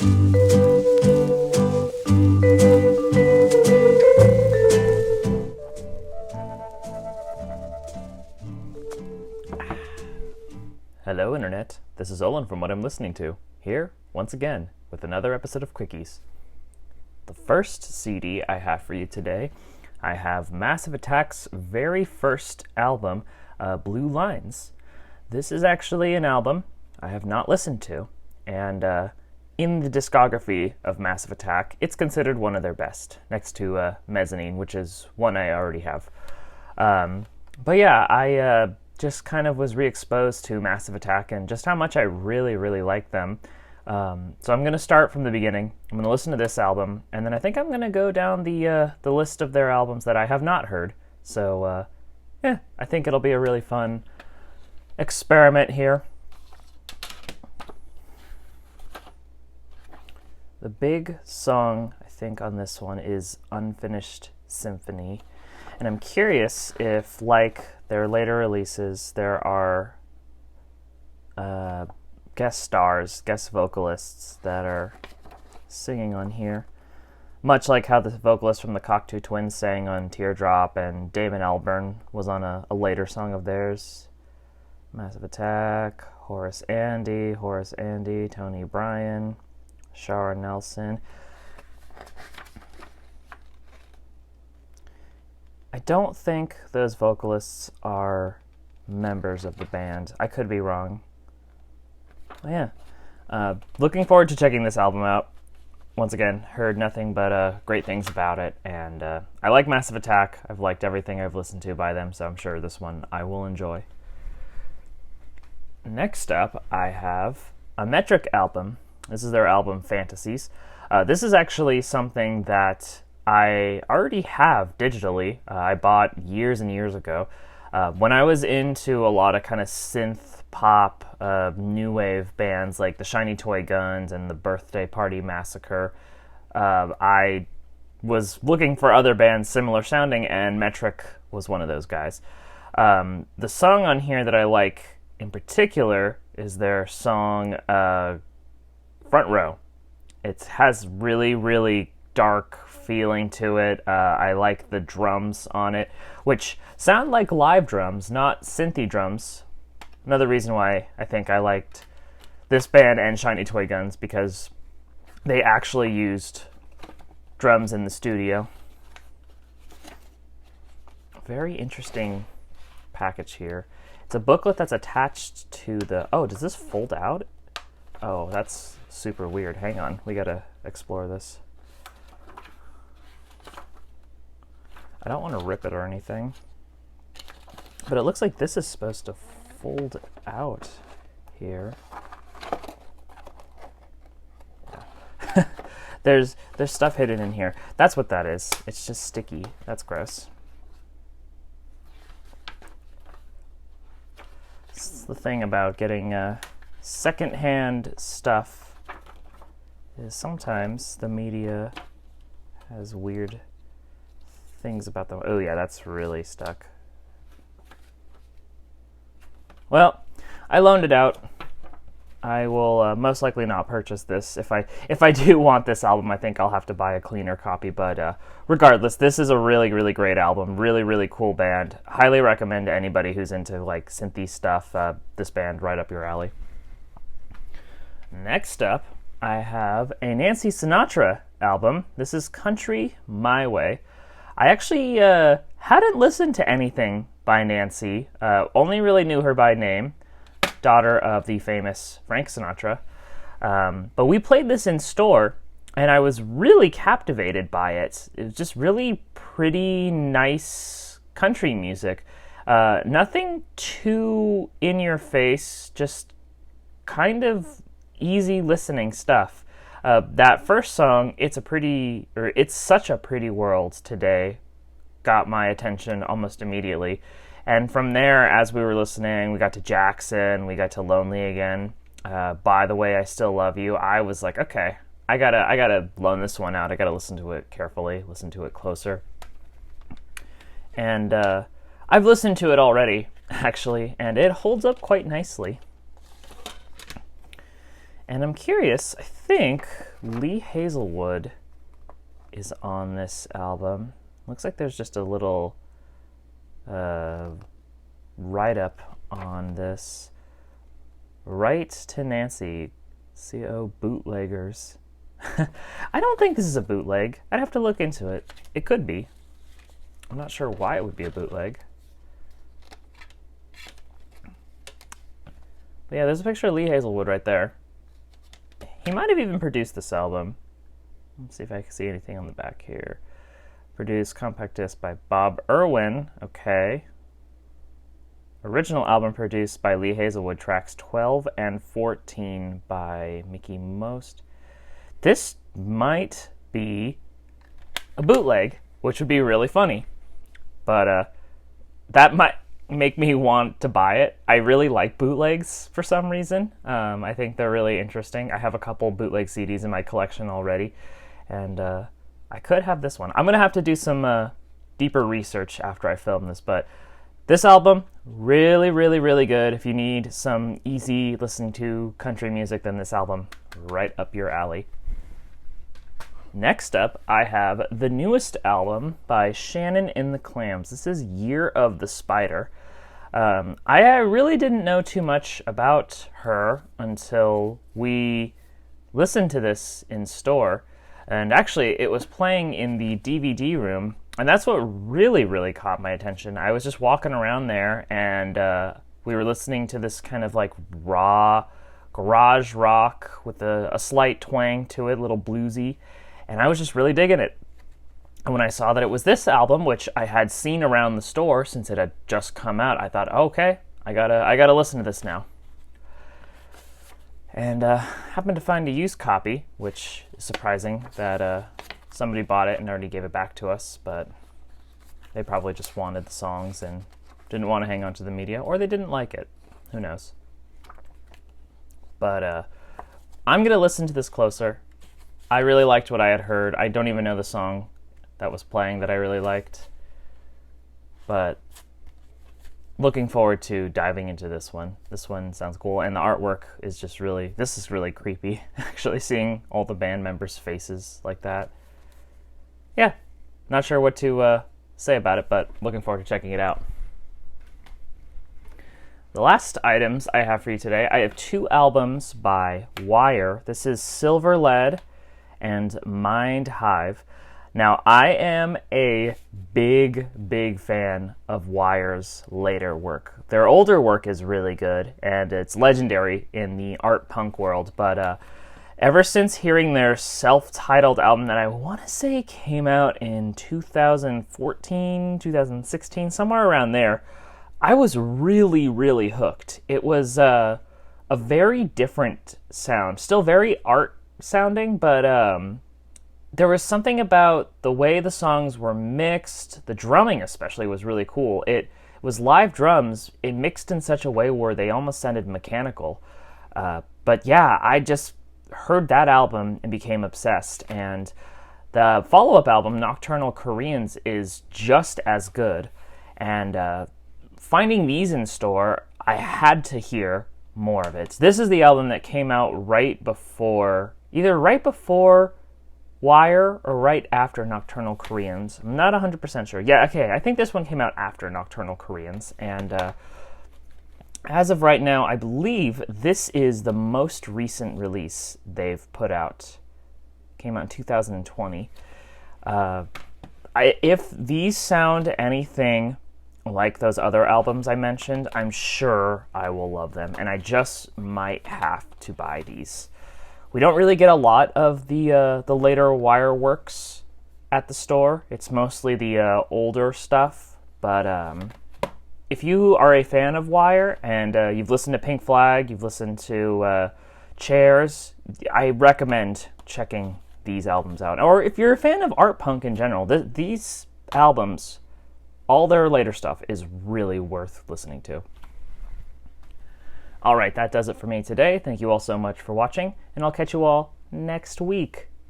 Hello Internet, this is Olin from What I'm Listening To, here, once again, with another episode of Quickies. The first CD I have for you today, I have Massive Attack's very first album, Blue Lines. This is actually an album I have not listened to, and in the discography of Massive Attack, it's considered one of their best, next to Mezzanine, which is one I already have. But yeah, I just kind of was re-exposed to Massive Attack and just how much I really, really like them. So I'm going to start from the beginning. I'm going to listen to this album, and then I think I'm going to go down the list of their albums that I have not heard. So, I think it'll be a really fun experiment here. The big song, I think, on this one is Unfinished Symphony. And I'm curious if, like their later releases, there are guest stars, guest vocalists that are singing on here. Much like how the vocalist from the Cocteau Twins sang on Teardrop, and Damon Albarn was on a later song of theirs. Massive Attack, Horace Andy, Tony Bryan, Shara Nelson. I don't think those vocalists are members of the band. I could be wrong. Looking forward to checking this album out. Once again, heard nothing but great things about it, and I like Massive Attack. I've liked everything I've listened to by them, so I'm sure this one I will enjoy. Next up, I have a Metric album. This is their album, Fantasies. This is actually something that I already have digitally. I bought years and years ago. When I was into a lot of kind of synth pop, new wave bands like the Shiny Toy Guns and the Birthday Party Massacre, I was looking for other bands similar sounding, and Metric was one of those guys. The song on here that I like in particular is their song Front Row. It has really, really dark feeling to it. I like the drums on it, which sound like live drums, not synthy drums. Another reason why I think I liked this band and Shiny Toy Guns, because they actually used drums in the studio. Very interesting package here. It's a booklet that's attached to the... Oh, does this fold out? Oh, that's super weird. Hang on, we gotta explore this. I don't want to rip it or anything, but it looks like this is supposed to fold out here. Yeah. There's stuff hidden in here. That's what that is. It's just sticky. That's gross. This is the thing about getting secondhand stuff, is sometimes the media has weird things about them. Oh yeah, that's really stuck. Well, I loaned it out. I will most likely not purchase this. If I do want this album, I think I'll have to buy a cleaner copy. But regardless, this is a really, really great album. Really, really cool band. Highly recommend to anybody who's into like synthy stuff. This band right up your alley. Next up, I have a Nancy Sinatra album. This is Country My Way. I actually hadn't listened to anything by Nancy, only really knew her by name, daughter of the famous Frank Sinatra. But we played this in store, and I was really captivated by it. It was just really pretty nice country music. Nothing too in your face, just kind of easy listening stuff. That first song, It's Such a Pretty World Today, got my attention almost immediately. And from there, as we were listening, we got to Jackson, we got to Lonely Again, By the Way I Still Love You. I was like, okay, I gotta loan this one out. I gotta listen to it carefully, listen to it closer. And I've listened to it already, actually, and it holds up quite nicely. And I'm curious, I think Lee Hazelwood is on this album. Looks like there's just a little write-up on this. Right to Nancy, CO bootleggers. I don't think this is a bootleg. I'd have to look into it. It could be. I'm not sure why it would be a bootleg. But yeah, there's a picture of Lee Hazelwood right there. He might have even produced this album. Let's see if I can see anything on the back here. Produced compact disc by Bob Irwin. Okay. Original album produced by Lee Hazelwood. Tracks 12 and 14 by Mickey Most. This might be a bootleg, which would be really funny. But that might make me want to buy it. I really like bootlegs for some reason. I think they're really interesting. I have a couple bootleg CDs in my collection already, and I could have this one. I'm going to have to do some deeper research after I film this, but this album, really, really, really good. If you need some easy listening to country music, then this album, right up your alley. Next up, I have the newest album by Shannon and the Clams. This is Year of the Spider. I really didn't know too much about her until we listened to this in store. And actually, it was playing in the DVD room, and that's what really, really caught my attention. I was just walking around there, and we were listening to this kind of like raw garage rock with a slight twang to it, a little bluesy, and I was just really digging it. And when I saw that it was this album, which I had seen around the store since it had just come out, I thought, okay, I gotta listen to this now. And happened to find a used copy, which is surprising that somebody bought it and already gave it back to us, but they probably just wanted the songs and didn't want to hang on to the media, or they didn't like it. Who knows? But I'm going to listen to this closer. I really liked what I had heard. I don't even know the song that was playing that I really liked, but looking forward to diving into this one. This one sounds cool, and the artwork is just really, this is really creepy, actually, seeing all the band members' faces like that. Yeah, not sure what to say about it, but looking forward to checking it out. The last items I have for you today, I have 2 albums by Wire. This is Silver Lead and Mind Hive. Now, I am a big, big fan of Wire's later work. Their older work is really good, and it's legendary in the art punk world, but ever since hearing their self-titled album that I want to say came out in 2014, 2016, somewhere around there, I was really, really hooked. It was a very different sound, still very art sounding, but there was something about the way the songs were mixed. The drumming especially was really cool. It was live drums. It mixed in such a way where they almost sounded mechanical. But yeah, I just heard that album and became obsessed. And the follow-up album, Nocturnal Koreans, is just as good. And finding these in store, I had to hear more of it. This is the album that came out either right before Wire or right after Nocturnal Koreans. I'm not 100% sure. Yeah, okay, I think this one came out after Nocturnal Koreans, and as of right now, I believe this is the most recent release they've put out. Came out in 2020. If these sound anything like those other albums I mentioned, I'm sure I will love them, and I just might have to buy these. We don't really get a lot of the later Wire works at the store. It's mostly the older stuff. But if you are a fan of Wire and you've listened to Pink Flag, you've listened to Chairs, I recommend checking these albums out. Or if you're a fan of art punk in general, these albums, all their later stuff, is really worth listening to. All right, that does it for me today. Thank you all so much for watching, and I'll catch you all next week.